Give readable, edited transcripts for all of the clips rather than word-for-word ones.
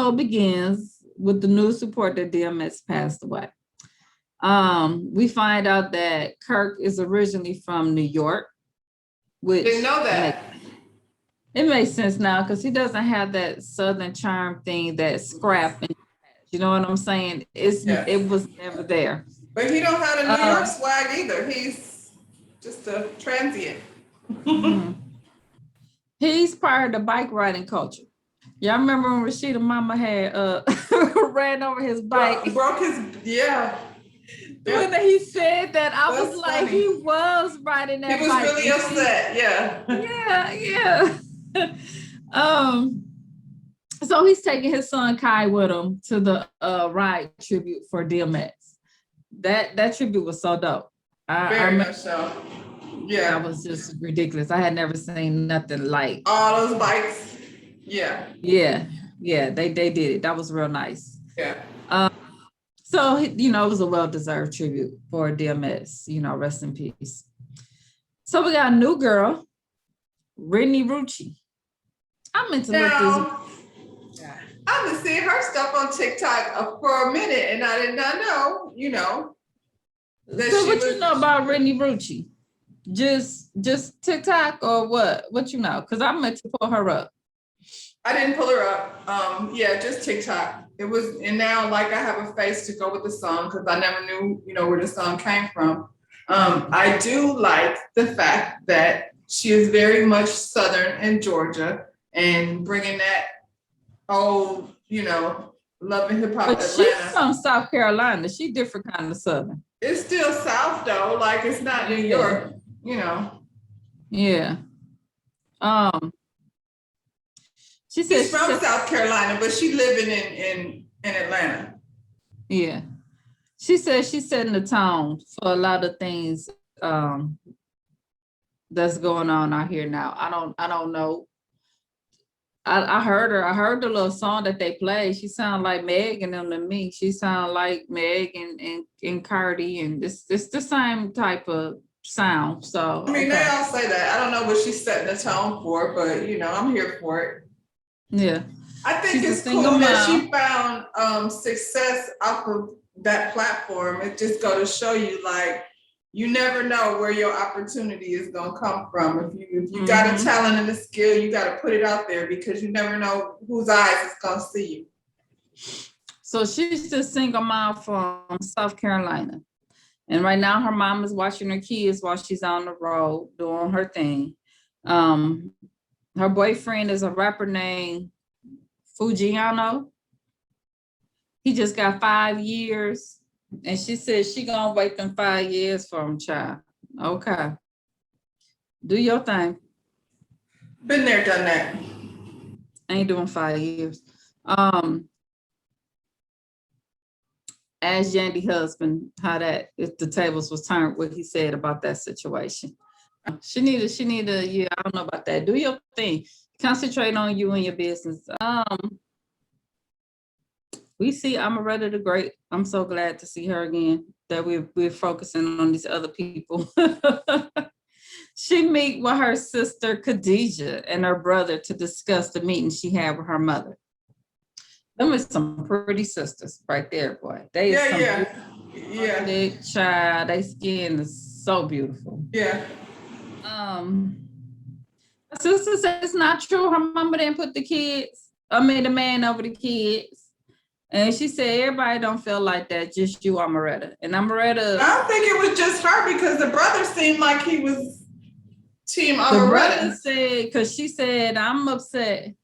episode begins with the news report that DMX passed away. We find out that Kirk is originally from New York, which Didn't know that. It makes sense now because he doesn't have that Southern charm thing, that scrap. And, you know what I'm saying? It was never there. But he don't have the New York swag either. He's just a transient. He's part of the bike riding culture. Y'all remember when Rashida Mama had ran over his bike? Broke his, yeah. When he said that, I was like, funny. He was riding that bike. He was really upset, yeah. So he's taking his son Kai with him to the ride tribute for DMX. That tribute was so dope. Very much so. Yeah. That was just ridiculous. I had never seen nothing like all those bikes. Yeah. They did it. That was real nice. Yeah. So, it was a well-deserved tribute for DMX, rest in peace. So we got a new girl, Brittany Rucci. I meant to look this. I've been seeing her stuff on TikTok for a minute, and I did not know, that so what you know about Brittany Rucci? Just TikTok or what? What you know? Because I meant to pull her up. I didn't pull her up. Just TikTok. It was, and now like I have a face to go with the song because I never knew, where the song came from. I do like the fact that she is very much Southern in Georgia and bringing that old, love and hip hop. But she's from South Carolina. She different kind of Southern. It's still South though. Like it's not New York, Yeah. She said she's from South Carolina, but she living in Atlanta. Yeah. She said she's setting the tone for a lot of things that's going on out here now. I don't know. I heard her. I heard the little song that they played. She sounded like Meg and them to me. She sounded like Meg and Cardi, and it's the same type of sound. So they all say that. I don't know what she's setting the tone for, but I'm here for it. Yeah. I think it's cool that she found success off of that platform. It just go to show you, like, you never know where your opportunity is gonna come from. If you got a talent and a skill, you got to put it out there because you never know whose eyes is gonna see you. So she's just single mom from South Carolina, and right now her mom is watching her kids while she's on the road doing her thing. Her boyfriend is a rapper named Fujiano. He just got 5 years. And she said she gonna wait them 5 years for him, child. Okay. Do your thing. Been there, done that. Ain't doing 5 years. Ask Yandy husband how that, if the tables was turned, what he said about that situation. She need a, I don't know about that. Do your thing. Concentrate on you and your business. We see Amaretta the Great. I'm so glad to see her again, that we're focusing on these other people. She meet with her sister Khadijah and her brother to discuss the meeting she had with her mother. Them are some pretty sisters right there, boy. They child. They skin is so beautiful. Yeah. My sister said it's not true. Her mama didn't put the man over the kids. And she said everybody don't feel like that, just you, Amaretta. And Amaretta. I don't think it was just her because the brother seemed like he was team Amaretta. The brother said, because she said, I'm upset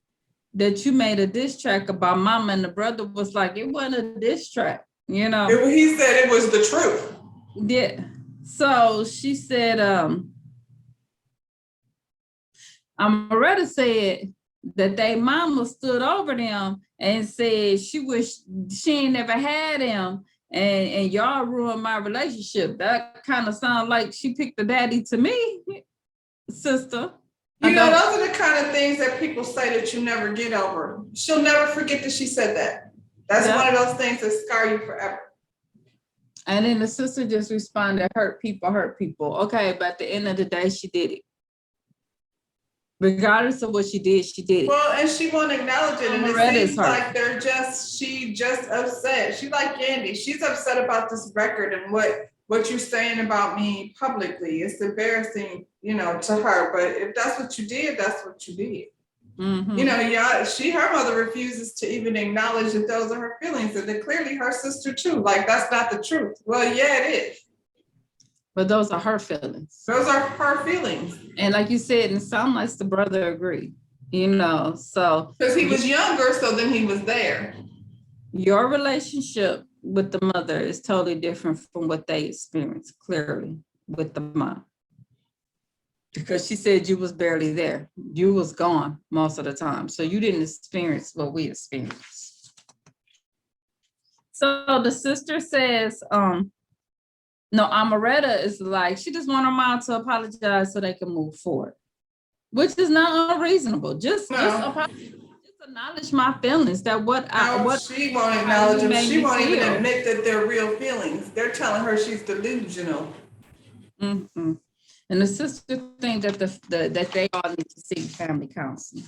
that you made a diss track about mama. And the brother was like, it wasn't a diss track, He said it was the truth. Yeah. So she said, Amaretta said that they mama stood over them and said she wished she ain't never had him and y'all ruined my relationship. That kind of sounds like she picked a daddy to me, sister. Those are the kind of things that people say that you never get over. She'll never forget that she said that. That's one of those things that scar you forever. And then the sister just responded, hurt people. Okay, but at the end of the day, she did it. Regardless of what she did it. Well, and she won't acknowledge it. And it Loretta is seems hurt. like she just upset. She's like Candy. She's upset about this record and what you're saying about me publicly. It's embarrassing, to her. But if that's what you did, that's what you did. Mhm. Her mother refuses to even acknowledge that those are her feelings, and that clearly her sister too. Like, that's not the truth. Well, yeah, it is. But those are her feelings. Those are her feelings. And like you said, it sounds like the brother agreed, so. Because he was younger, so then he was there. Your relationship with the mother is totally different from what they experienced, clearly, with the mom. Because she said you was barely there. You was gone most of the time. So you didn't experience what we experienced. So the sister says, no, Amaretta is like, she just want her mom to apologize so they can move forward, which is not unreasonable. Just acknowledge my feelings. That she won't acknowledge them. She won't even admit that they're real feelings. They're telling her she's delusional. Mm-hmm. And the sister thinks that they all need to seek family counseling.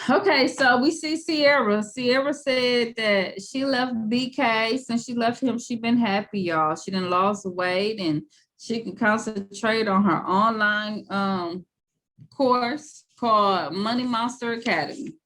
Okay, so we see Sierra. Sierra said that she left BK. Since she left him, she been happy, y'all. She done lost weight and she can concentrate on her online course called Money Monster Academy.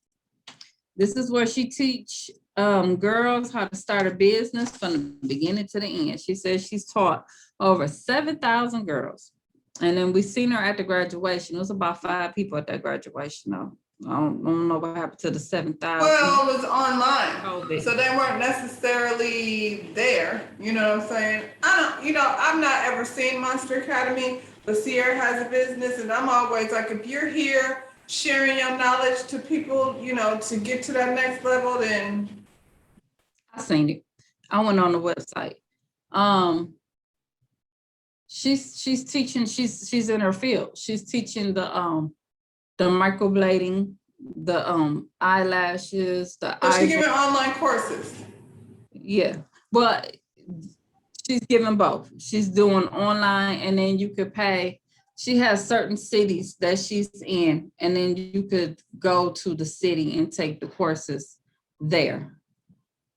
This is where she teach girls how to start a business from the beginning to the end. She says she's taught over 7,000 girls. And then we seen her at the graduation. It was about 5 people at that graduation, though. I don't know what happened to the 7,000. Well, it was online. So they weren't necessarily there. You know what I'm saying? I've not ever seen Monster Academy, but Sierra has a business, and I'm always like, if you're here sharing your knowledge to people, to get to that next level, then. I seen it. I went on the website. She's teaching, she's in her field. She's teaching the microblading, the eyelashes, she's giving online courses. Yeah, but she's giving both. She's doing online, and then you could pay. She has certain cities that she's in, and then you could go to the city and take the courses there,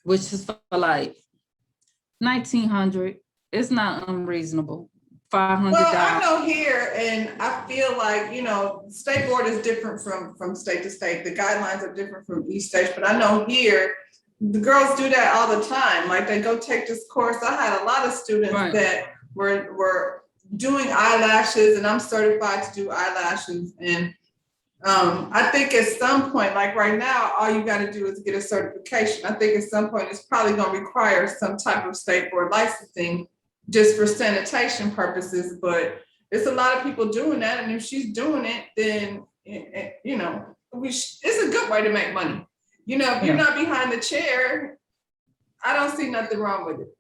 which is for like $1,900. It's not unreasonable. $500. Well, I know here, and I feel like, state board is different from state to state. The guidelines are different from each state, but I know here, the girls do that all the time. Like, they go take this course. I had a lot of students that were doing eyelashes, and I'm certified to do eyelashes. And I think at some point, like right now, all you got to do is get a certification. I think at some point it's probably going to require some type of state board licensing just for sanitation purposes, but there's a lot of people doing that. And if she's doing it, then, it's a good way to make money. If you're not behind the chair, I don't see nothing wrong with it.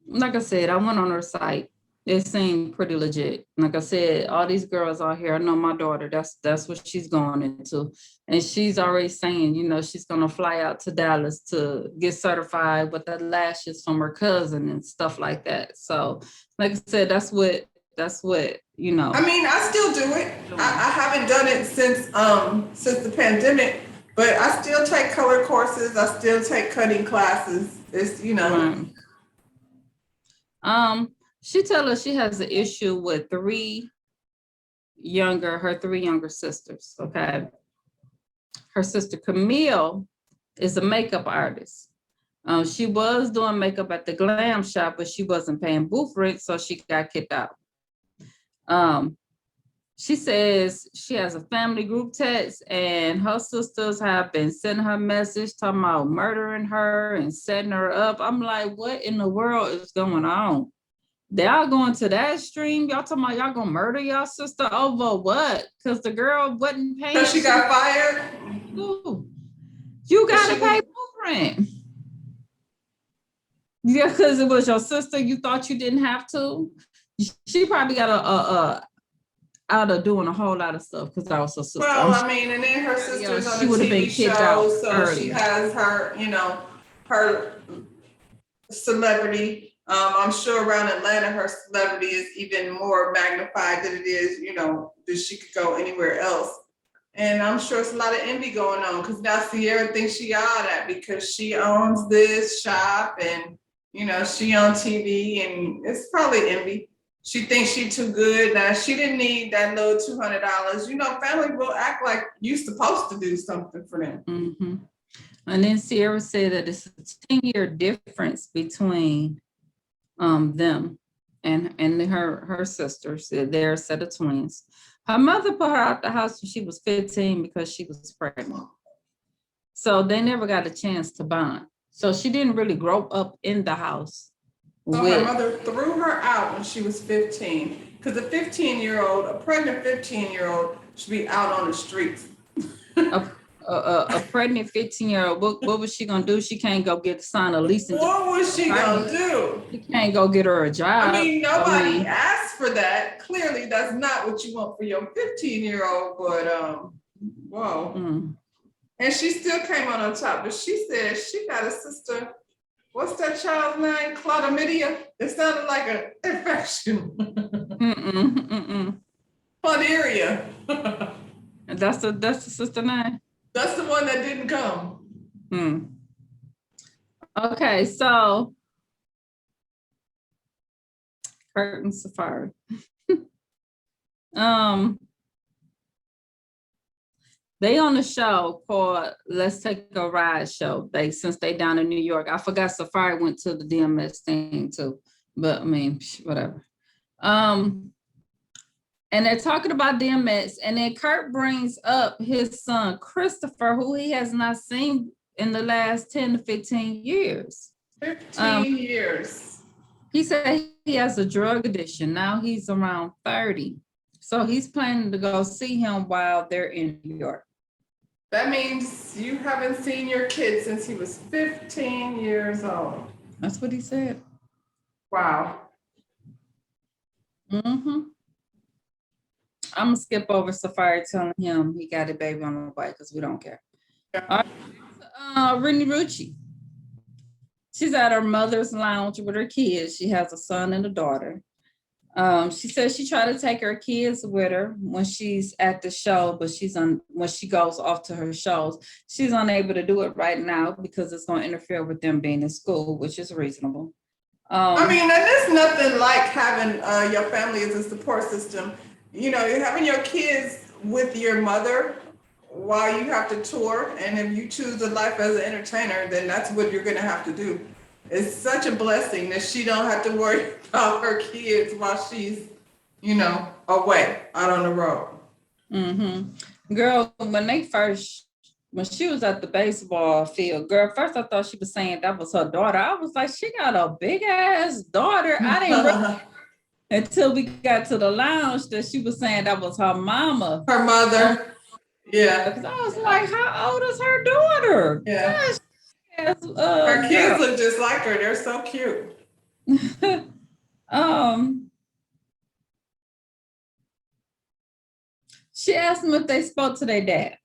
Like I said, I went on her site. It seemed pretty legit. Like I said, all these girls out here, I know my daughter, that's what she's going into. And she's already saying, she's going to fly out to Dallas to get certified with the lashes from her cousin and stuff like that. So, like I said, that's what. I mean, I still do it. I haven't done it since the pandemic, but I still take color courses. I still take cutting classes. It's, She tells us she has an issue with her 3 younger sisters, okay? Her sister Camille is a makeup artist. She was doing makeup at the glam shop, but she wasn't paying booth rent, so she got kicked out. She says she has a family group text, and her sisters have been sending her message talking about murdering her and setting her up. I'm like, what in the world is going on? Y'all going to that extreme? Y'all talking about y'all gonna murder y'all sister over what? Because the girl wasn't paying. So she got fired? Ooh. You gotta pay booth rent. Yeah, because it was your sister. You thought you didn't have to. She probably got out of doing a whole lot of stuff because I was her sister. Well, I mean, and then her sister's on she a would have been TV kicked show, out so earlier. she has her, her celebrity I'm sure around Atlanta, her celebrity is even more magnified than it is, you know, that she could go anywhere else. And I'm sure it's a lot of envy going on because now Sierra thinks she all that because she owns this shop and, you know, she on TV and it's probably envy. She thinks she too good. Now she didn't need that little $200. You know, family will act like you supposed to do something for them. Mm-hmm. And then Sierra said that it's a 10-year difference between them and her sisters. They're a set of twins. Her mother put her out the house when she was 15 because she was pregnant. So they never got a chance to bond. So she didn't really grow up in the house. So her mother threw her out when she was 15 because a 15-year-old, a pregnant 15-year-old should be out on the streets. A pregnant 15-year-old, what was she gonna do? She can't go get sign a lease. What was she gonna do? She can't go get her a job. I mean, nobody asked for that. Clearly, that's not what you want for your 15-year-old, but whoa. Mm. And she still came on top, but she said she got a sister. What's that child's name? Chlamydia? It sounded like an infection. Chlamydia. That's the sister name? That's the one that didn't come. Okay, so Kurt and Safari. They on a show called Let's Take a Ride show. Since they down in New York. I forgot Safari went to the DMS thing too, but I mean, whatever. And they're talking about DMX, and then Kurt brings up his son, Christopher, who he has not seen in the last 10 to 15 years. 15 years. He said he has a drug addiction. Now he's around 30. So he's planning to go see him while they're in New York. That means you haven't seen your kid since he was 15 years old. That's what he said. Wow. Mm-hmm. I'm gonna skip over Safari telling him he got a baby on the way because we don't care. Yeah. Rennie Rucci. She's at her mother's lounge with her kids. She has a son and a daughter. She says she tried to take her kids with her when she's at the show, but when she goes off to her shows, she's unable to do it right now because it's going to interfere with them being in school, which is reasonable. I mean, and there's nothing like having your family as a support system. You know, you're having your kids with your mother while you have to tour, and if you choose a life as an entertainer, then that's what you're going to have to do. It's such a blessing that she don't have to worry about her kids while she's, you know, away out on the road. Mm-hmm. Girl, when she was at the baseball field, girl, first I thought she was saying that was her daughter. I was like, she got a big ass daughter. I didn't realize until we got to the lounge that she was saying that was her mama. Her mother. Yeah. Because I was like, how old is her daughter? Yeah. Gosh, her kids look just like her. They're so cute. She asked them if they spoke to their dad.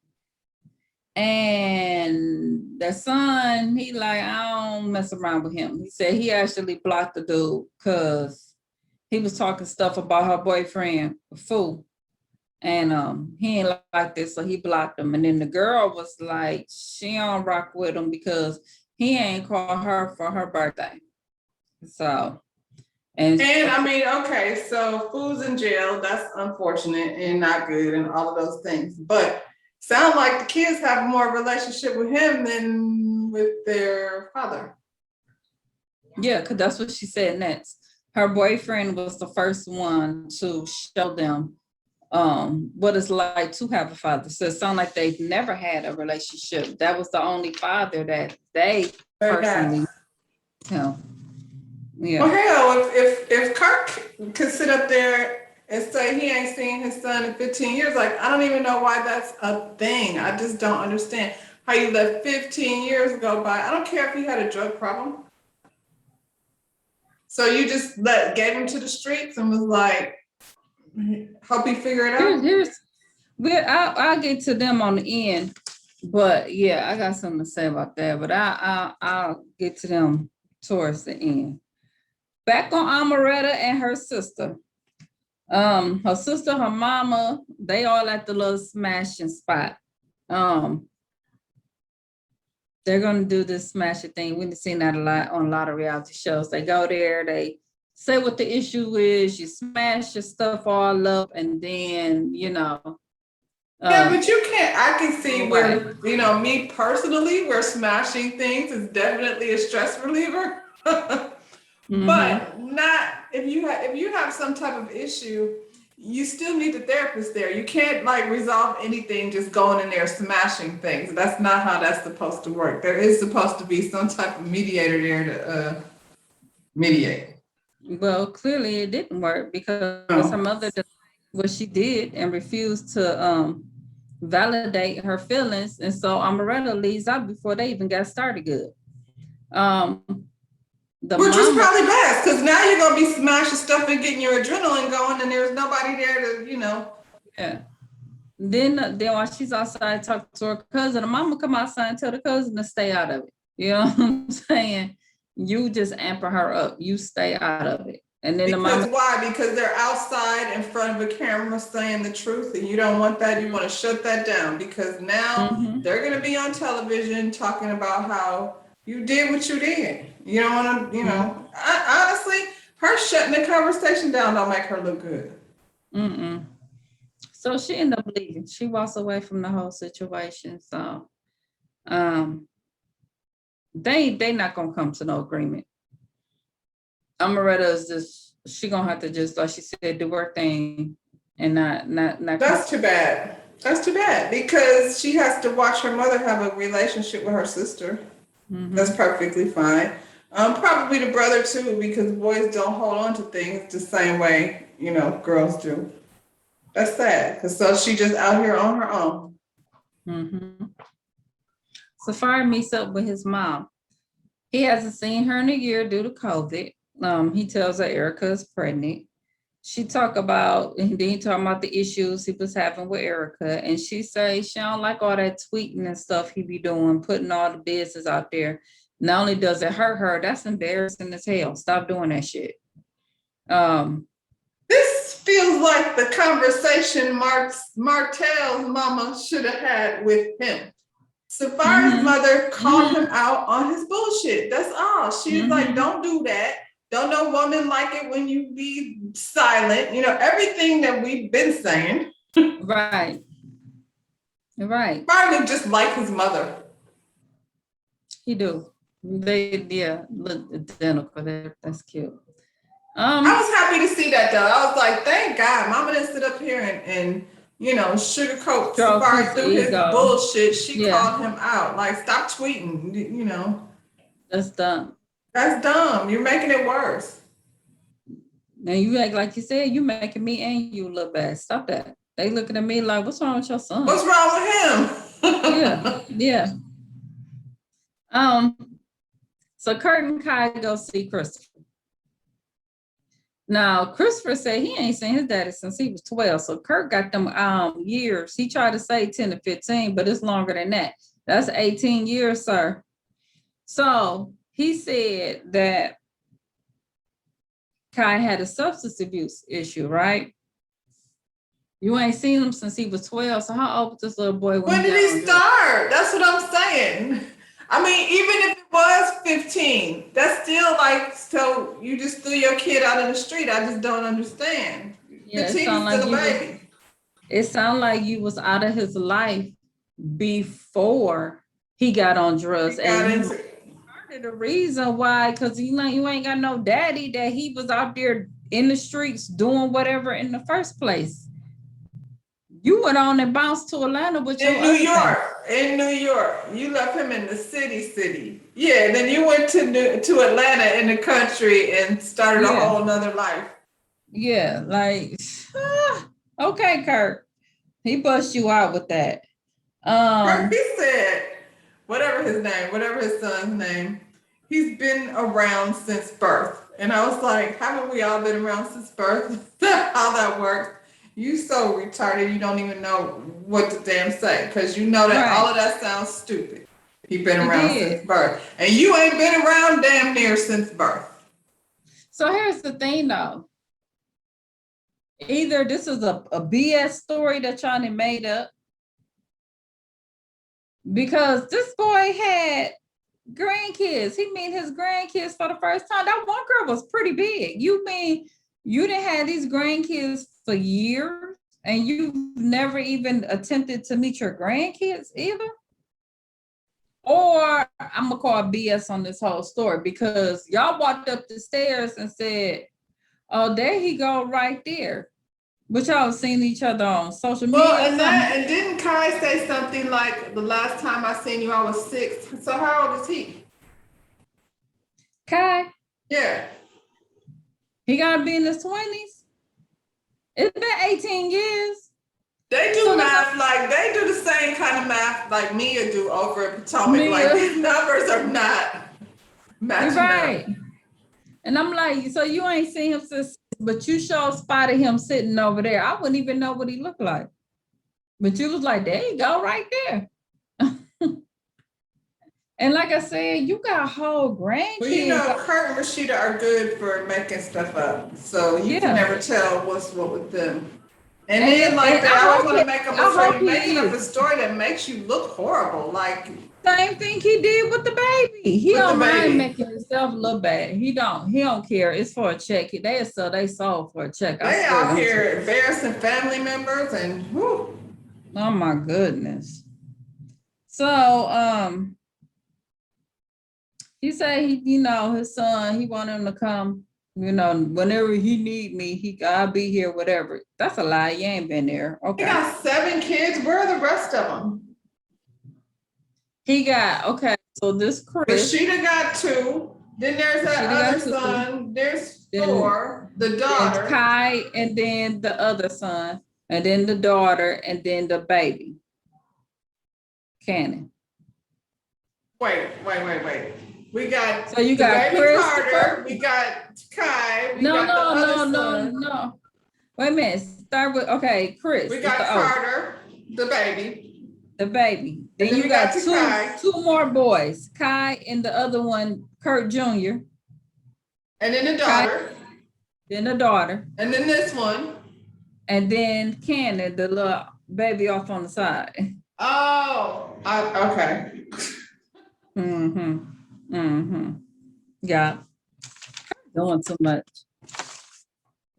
And the son, he like, I don't mess around with him. He said he actually blocked the dude because he was talking stuff about her boyfriend, a fool. And he ain't like this, so he blocked him. And then the girl was like, she don't rock with him because he ain't called her for her birthday. So, and I mean, okay, so fool's in jail, that's unfortunate and not good and all of those things. But sound like the kids have more relationship with him than with their father. Yeah, because that's what she said next. Her boyfriend was the first one to show them what it's like to have a father. So it sounds like they've never had a relationship. That was the only father that they personally him. Yeah. Well, hell, if Kirk could sit up there and say he ain't seen his son in 15 years, like, I don't even know why that's a thing. I just don't understand how you let 15 years go by. I don't care if he had a drug problem. So you just gave him to the streets and was like, help you figure it out? I'll get to them on the end, but yeah, I got something to say about that, but I'll get to them towards the end. back on Amaretta and her sister. Her sister, her mama, they all at the little smashing spot. They're gonna do this smashing thing. We've seen that a lot on a lot of reality shows. They go there, they say what the issue is, you smash your stuff all up, and then Yeah, but you can't. I can see right. where me personally, where smashing things is definitely a stress reliever. But not if you have some type of issue, you still need the therapist there. You can't like resolve anything just going in there smashing things. That's not how that's supposed to work. There is supposed to be some type of mediator there to mediate. Well, clearly it didn't work because her mother did what she did and refused to validate her feelings, and so Amaretta leaves out before they even got started good. Which is probably best, because now you're gonna be smashing stuff and getting your adrenaline going, and there's nobody there to, Yeah. Then while she's outside talking to her cousin, the mama come outside and tell the cousin to stay out of it. You know what I'm saying? You just amper her up. You stay out of it. And then because why? Because they're outside in front of a camera saying the truth, and you don't want that. You want to shut that down, because now they're gonna be on television talking about how you did what you did. You don't want to, honestly, her shutting the conversation down don't make her look good. So she ended up leaving. She walks away from the whole situation. So they not gonna come to no agreement. Amaretta is just, she gonna have to just, like she said, do her thing and not. That's too bad. That's too bad, because she has to watch her mother have a relationship with her sister. That's perfectly fine. Probably the brother too, because boys don't hold on to things the same way, girls do. That's sad, because so she just out here on her own. Safari meets up with his mom. He hasn't seen her in a year due to COVID. He tells her Erica is pregnant. She talking about the issues he was having with Erica, and she say she don't like all that tweeting and stuff he be doing, putting all the business out there. Not only does it hurt her, that's embarrassing as hell. Stop doing that shit. This feels like the conversation Martell's mama should have had with him. Safari's mother called him out on his bullshit. That's all. She's like, don't do that. Don't no woman like it when you be silent. Everything that we've been saying. Right. Probably just like his mother. He do. They look identical. That's cute. I was happy to see that though. I was like, thank God, mama didn't sit up here and sugarcoat Safari through his bullshit. She called him out. Like, stop tweeting, That's dumb. That's dumb. You're making it worse. Now you act like you said, you making me and you look bad. Stop that. They looking at me like, what's wrong with your son? What's wrong with him? Yeah. So Kurt and Kai go see Christopher. Now, Christopher said he ain't seen his daddy since he was 12. So Kurt got them years. He tried to say 10 to 15, but it's longer than that. That's 18 years, sir. So he said that Kai had a substance abuse issue, right? You ain't seen him since he was 12. So how old was this little boy? When did he start? That's what I'm saying. I mean, even if it was 15, that's still like, so you just threw your kid out in the street. I just don't understand. Yeah, 15 is still a baby. It sounded like you was out of his life before he got on drugs. And the reason why, because you ain't got no daddy, that he was out there in the streets doing whatever in the first place. You went on and bounced to Atlanta with your In New York. You left him in the city. Yeah, then you went to Atlanta in the country and started a whole nother life. Yeah, like, okay, Kurt. He bust you out with that. He said, whatever his son's name, he's been around since birth. And I was like, haven't we all been around since birth? How that works? You so retarded, you don't even know what to damn say, because you know that all of that sounds stupid. He been around since birth. And you ain't been around damn near since birth. So here's the thing though. Either this is a BS story that y'all done made up, because this boy had grandkids. He meet his grandkids for the first time. That one girl was pretty big. You mean you didn't have these grandkids for years and you've never even attempted to meet your grandkids either? Or I'm gonna call BS on this whole story, because y'all walked up the stairs and said, oh, there he go right there. But y'all seen each other on social media. Well, and didn't Kai say something like, the last time I seen you, I was 6. So how old is he? Kai? Yeah. He gotta be in his 20s. It's been 18 years. They do math like they do the same kind of math like Mia do over at Potomac. Mia. Like these numbers are not matching right. up. And I'm like, so you ain't seen him since, but you sure spotted him sitting over there. I wouldn't even know what he looked like. But you was like, there you go, right there. And like I said, you got whole grandkids. Well, you know, Kurt and Rashida are good for making stuff up. So you can never tell what's what with them. And then like they always want to make up a story, making up a story that makes you look horrible. Like same thing he did with the baby. He don't mind making himself look bad. He don't care. It's for a check. They sell they sold for a check. They out here embarrassing family members and whoo. Oh my goodness. So he said his son, he wanted him to come, whenever he need me, I'll be here, whatever. That's a lie. You ain't been there. Okay. He got 7 kids. Where are the rest of them? He got, okay, so this Chris. Rashida got 2. Then there's that other son. There's 4. The daughter. Kai, and then the other son, and then the daughter, and then the baby. Cannon. Wait. We got so you got Chris Carter, we got Kai, we got no. Wait a minute. Start with Chris. We got Carter, the baby. Then you got two more boys, Kai and the other one, Kurt Jr. And then the daughter. Kai, then the daughter. And then this one. And then Cannon, the little baby off on the side. Oh, okay. Yeah. Doing too much.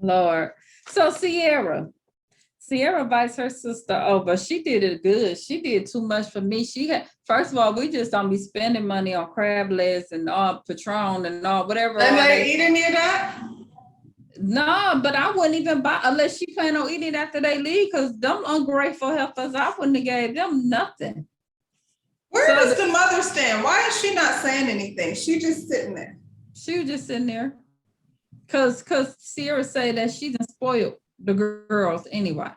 Lord. So Sierra invites her sister over. She did it good. She did too much for me. First of all, we just don't be spending money on crab legs and all Patron and all whatever. And they eat any of that? No, but I wouldn't even buy unless she plan on eating after they leave, because them ungrateful heifers, I wouldn't have gave them nothing. Where does the mother stand? Why is she not saying anything? She just sitting there. She was just sitting there. Cause Sierra said that she done spoiled the girls anyway.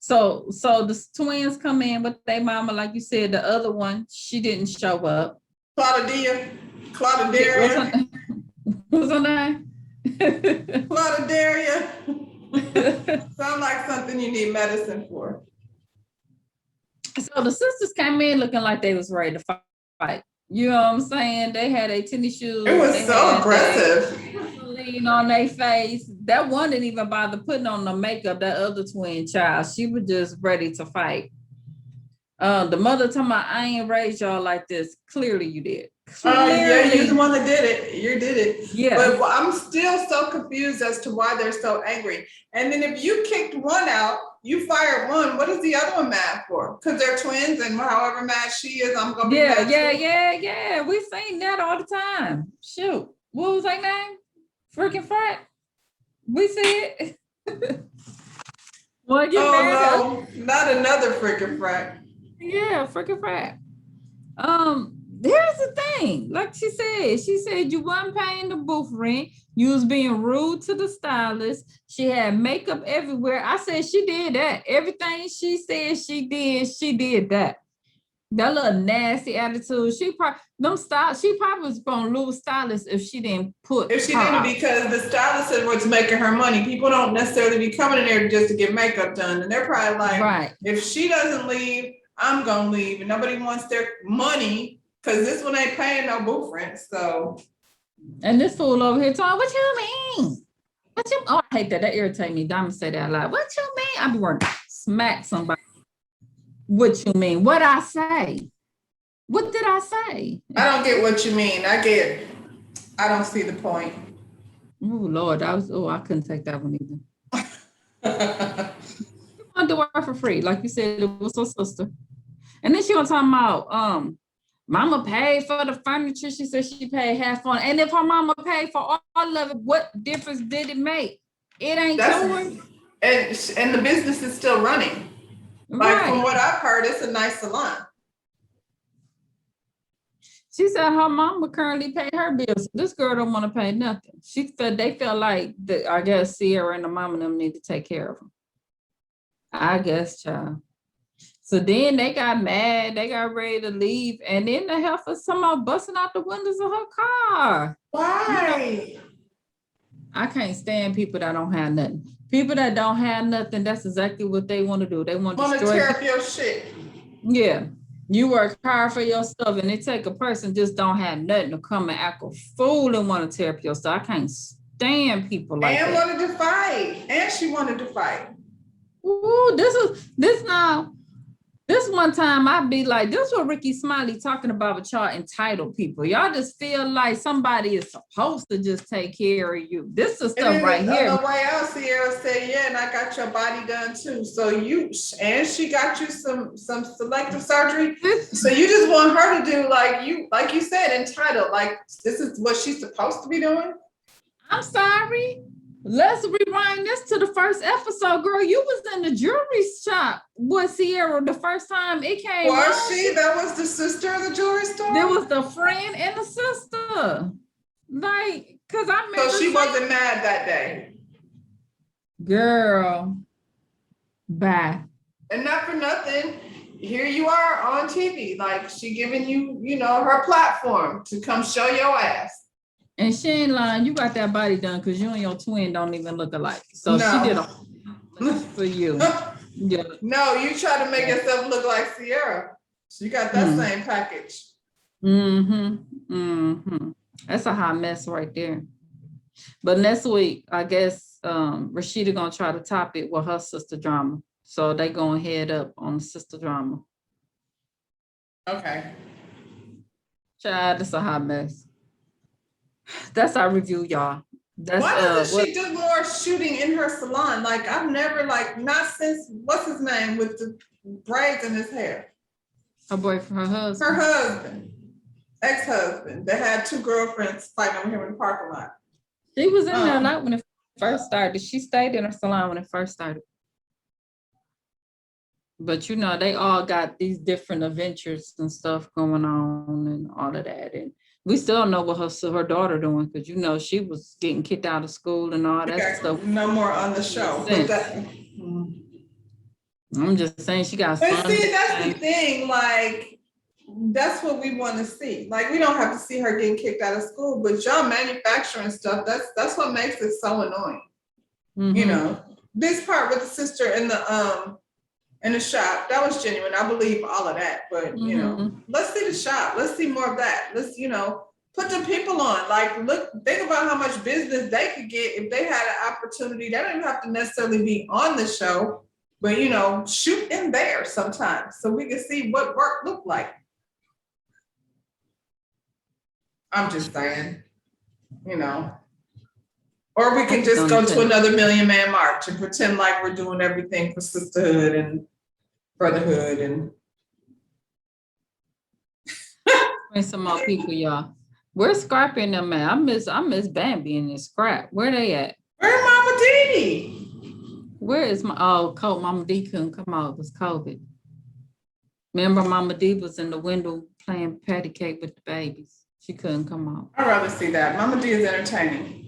So the twins come in with their mama, like you said. The other one, she didn't show up. Claudia. What's her name? Claudia. Sound like something you need medicine for. So the sisters came in looking like they was ready to fight. You know what I'm saying? They had a tennis shoes. It was so aggressive. Lean on their face. That one didn't even bother putting on the makeup. That other twin child, she was just ready to fight. The mother talking about, I ain't raised y'all like this. Clearly you did. Yeah, you're the one that did it. You did it. Yeah. But I'm still so confused as to why they're so angry. And then if you kicked one out, you fired one. What is the other one mad for? Because they're twins, and however mad she is, I'm gonna be mad. Yeah. We seen that all the time. Shoot, what was her name? Freaking frat. We see it. Well, no, not another freaking frat. Yeah, freaking frat. Here's the thing. Like she said you weren't paying the booth rent. You was being rude to the stylist. She had makeup everywhere. I said she did that. Everything she said she did that. That little nasty attitude. She probably was gonna lose stylists if she didn't put. If she didn't, because the stylist is what's making her money. People don't necessarily be coming in there just to get makeup done, and they're probably like, right. If she doesn't leave, I'm gonna leave, and nobody wants their money because this one ain't paying no booth rent. So And this fool over here talking, what you mean? What you, oh, I hate that. That irritates me. Diamond say that a lot. What you mean? I be working, smack somebody. What you mean? What I say? What did I say? I don't get what you mean. I don't see the point. Oh Lord, I couldn't take that one either. You want to work for free, like you said, it was her sister. And then she was talking about mama paid for the furniture. She said she paid half on it. And if her mama paid for all of it, what difference did it make? It ain't yours. And the business is still running. Like from Right. what I've heard, it's a nice salon. She said her mama currently pay her bills. This girl don't want to pay nothing. They felt like that. I guess Sierra and the mama and them need to take care of them. I guess, child. So then they got mad. They got ready to leave, and then the hell for somehow busting out the windows of her car. Why? I can't stand people that don't have nothing. People that don't have nothing, that's exactly what they want to do. They want to destroy tear up your shit. Yeah. You work hard for your stuff, and it take a person just don't have nothing to come and act a fool and want to tear up your stuff. I can't stand people like that. And wanted to fight. And she wanted to fight. Ooh, this one time I'd be like, this what Ricky Smiley talking about with y'all entitled people. Y'all just feel like somebody is supposed to just take care of you. This is stuff right here. On the way out, Sierra said, yeah, and I got your body done too. So she got you some selective surgery. So you just want her to do like you said, entitled, like this is what she's supposed to be doing? I'm sorry. Let's rewind this to the first episode, girl. You was in the jewelry shop with Sierra the first time it came. Was she? That was the sister of the jewelry store? There was the friend and the sister. Like, cause I remember. So she wasn't mad that day. Girl. Bye. And not for nothing, here you are on TV. Like she giving you, her platform to come show your ass. And she ain't lying, you got that body done because you and your twin don't even look alike. So no. She did a for you. Yeah. No, you try to make yourself look like Sierra. She got that same package. That's a hot mess right there. But next week, I guess Rashida gonna try to top it with her sister drama. So they gonna head up on the sister drama. Okay. Child, that's a hot mess. That's our review, y'all. Why doesn't she do more shooting in her salon? Like I've never, not since what's his name with the braids in his hair. Her boyfriend, her husband. Her husband, ex-husband, that had two girlfriends fighting over him in the parking lot. She was in there a lot when it first started. She stayed in her salon when it first started. But they all got these different adventures and stuff going on and all of that. And we still don't know what her daughter doing because she was getting kicked out of school and all that stuff. No more on the show. I'm just saying she got. But see, that's the thing. Like, that's what we want to see. Like, we don't have to see her getting kicked out of school, but y'all manufacturing stuff. That's what makes it so annoying. This part with the sister in the shop, that was genuine. I believe all of that, but let's see the shop. Let's see more of that. Let's put the people on. Like, think about how much business they could get if they had an opportunity. They don't even have to necessarily be on the show, but shoot in there sometimes so we can see what work looked like. I'm just saying, or we can just go to another Million Man March and pretend like we're doing everything for sisterhood and brotherhood and. Bring some more people, y'all. Where's Scrappy and them at? I miss Bambi and this Scrap. Where they at? Where's Mama D? Where is Mama D couldn't come out. It was COVID. Remember Mama D was in the window playing patty cake with the babies. She couldn't come out. I'd rather see that. Mama D is entertaining.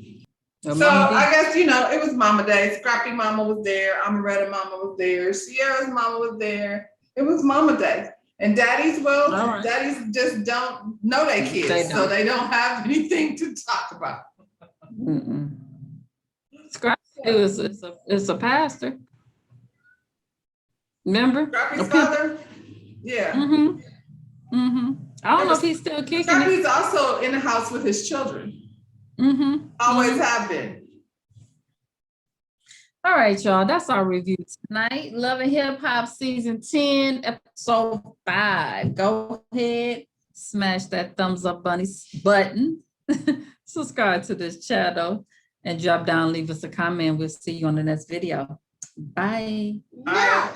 So I guess, it was Mama Day. Scrappy Mama was there. Amaretta Mama was there. Sierra's Mama was there. It was Mama Day. And daddies just don't know their kids. So they don't have anything to talk about. Scrappy is a pastor. Remember? Scrappy's father? Yeah. I don't know if he's still kicking. Scrappy's also in the house with his children. Always have been. All right, y'all. That's our review tonight. Love and Hip Hop Season 10, Episode 5. Go ahead, smash that thumbs up button. Subscribe to this channel and drop down, leave us a comment. We'll see you on the next video. Bye. All right.